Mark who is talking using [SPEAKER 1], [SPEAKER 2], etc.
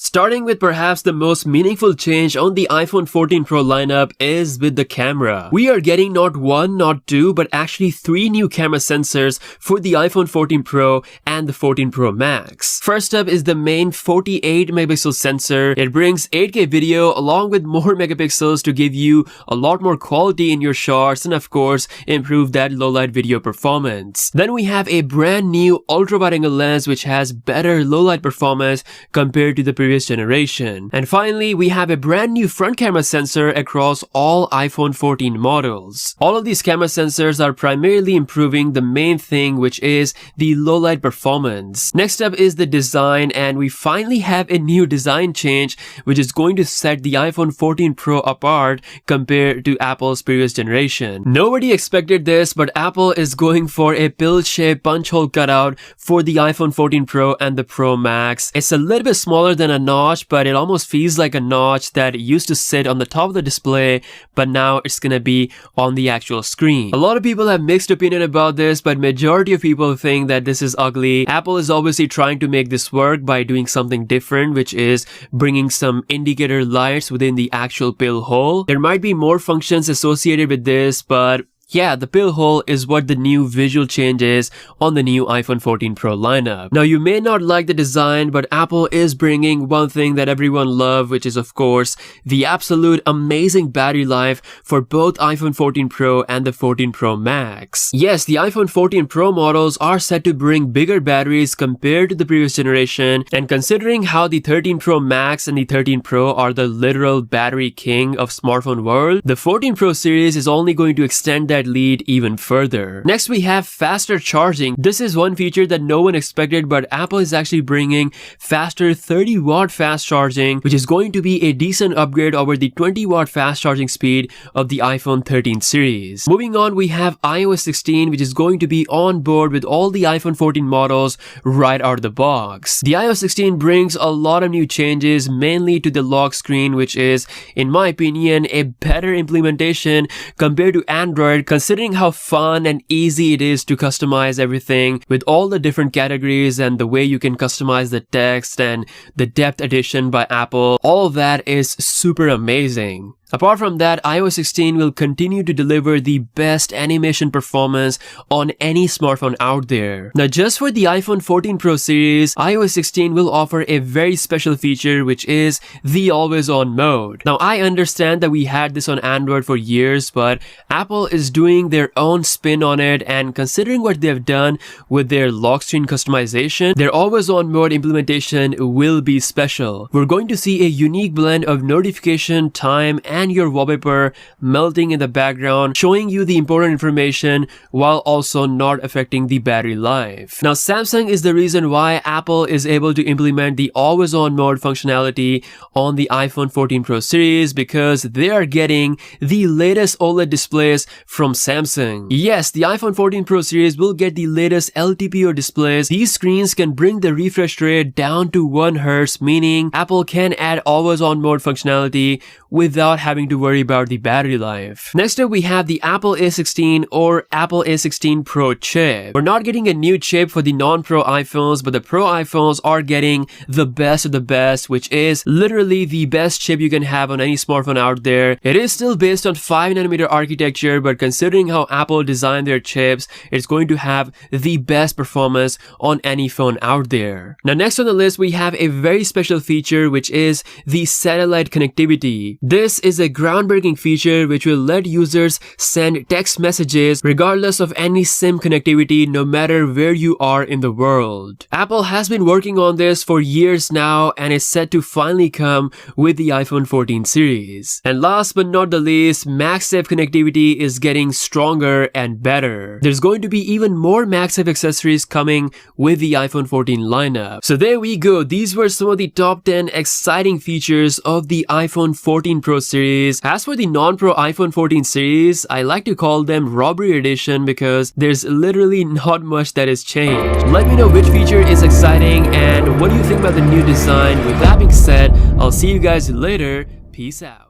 [SPEAKER 1] Starting with perhaps the most meaningful change on the iPhone 14 Pro lineup is with the camera. We are getting not one, not two, but actually 3 new camera sensors for the iPhone 14 Pro and the 14 Pro Max. First up is the main 48 megapixel sensor. It brings 8K video along with more megapixels to give you a lot more quality in your shots and of course improve that low light video performance. Then we have a brand new ultra wide angle lens which has better low light performance compared to the previous generation. And finally, we have a brand new front camera sensor across all iPhone 14 models. All of these camera sensors are primarily improving the main thing, which is the low light performance. Next up is the design, and we finally have a new design change which is going to set the iPhone 14 Pro apart compared to Apple's previous generation. Nobody expected this, but Apple is going for a pill-shaped punch hole cutout for the iPhone 14 Pro and the Pro Max. It's a little bit smaller than a notch, but it almost feels like a notch that used to sit on the top of the display, but now it's gonna be on the actual screen. A lot of people have mixed opinion about this, but majority of people think that this is ugly. Apple is obviously trying to make this work by doing something different, which is bringing some indicator lights within the actual pill hole. There might be more functions associated with this, but yeah, the pill hole is what the new visual change is on the new iPhone 14 Pro lineup. Now, you may not like the design, but Apple is bringing one thing that everyone loves, which is of course the absolute amazing battery life for both iPhone 14 Pro and the 14 Pro Max. Yes, the iPhone 14 Pro models are set to bring bigger batteries compared to the previous generation, and considering how the 13 Pro Max and the 13 Pro are the literal battery king of smartphone world, the 14 Pro series is only going to extend that lead even further. Next, we have faster charging. This is one feature that no one expected, but Apple is actually bringing faster 30-watt fast charging, which is going to be a decent upgrade over the 20-watt fast charging speed of the iPhone 13 series. Moving on, we have iOS 16, which is going to be on board with all the iPhone 14 models right out of the box. The iOS 16 brings a lot of new changes, mainly to the lock screen, which is, in my opinion, a better implementation compared to Android, considering how fun and easy it is to customize everything with all the different categories and the way you can customize the text and the depth addition by Apple. All of that is super amazing. Apart from that, iOS 16 will continue to deliver the best animation performance on any smartphone out there. Now, just for the iPhone 14 Pro series, iOS 16 will offer a very special feature, which is the always on mode. Now, I understand that we had this on Android for years, but Apple is doing their own spin on it, and considering what they've done with their lock screen customization, their always on mode implementation will be special. We're going to see a unique blend of notification, time, and your wallpaper melting in the background, showing you the important information while also not affecting the battery life. Now, Samsung is the reason why Apple is able to implement the always on mode functionality on the iPhone 14 Pro series, because they are getting the latest OLED displays from Samsung. Yes, the iPhone 14 Pro series will get the latest LTPO displays. These screens can bring the refresh rate down to 1 Hz, meaning Apple can add always on mode functionality without having to worry about the battery life. Next up, we have the Apple A16 or Apple A16 Pro chip. We're not getting a new chip for the non-Pro iPhones, but the Pro iPhones are getting the best of the best, which is literally the best chip you can have on any smartphone out there. It is still based on 5nm architecture, but considering how Apple designed their chips, it's going to have the best performance on any phone out there. Now, next on the list, we have a very special feature, which is the satellite connectivity. This is a groundbreaking feature which will let users send text messages regardless of any SIM connectivity, no matter where you are in the world. Apple has been working on this for years now and is set to finally come with the iPhone 14 series. And last but not the least, MagSafe connectivity is getting stronger and better. There's going to be even more MagSafe accessories coming with the iPhone 14 lineup. So there we go. These were some of the top 10 exciting features of the iPhone 14 Pro series. As for the non-Pro iPhone 14 series, I like to call them robbery edition because there's literally not much that has changed. Let me know which feature is exciting and what do you think about the new design. With that being said, I'll see you guys later. Peace out.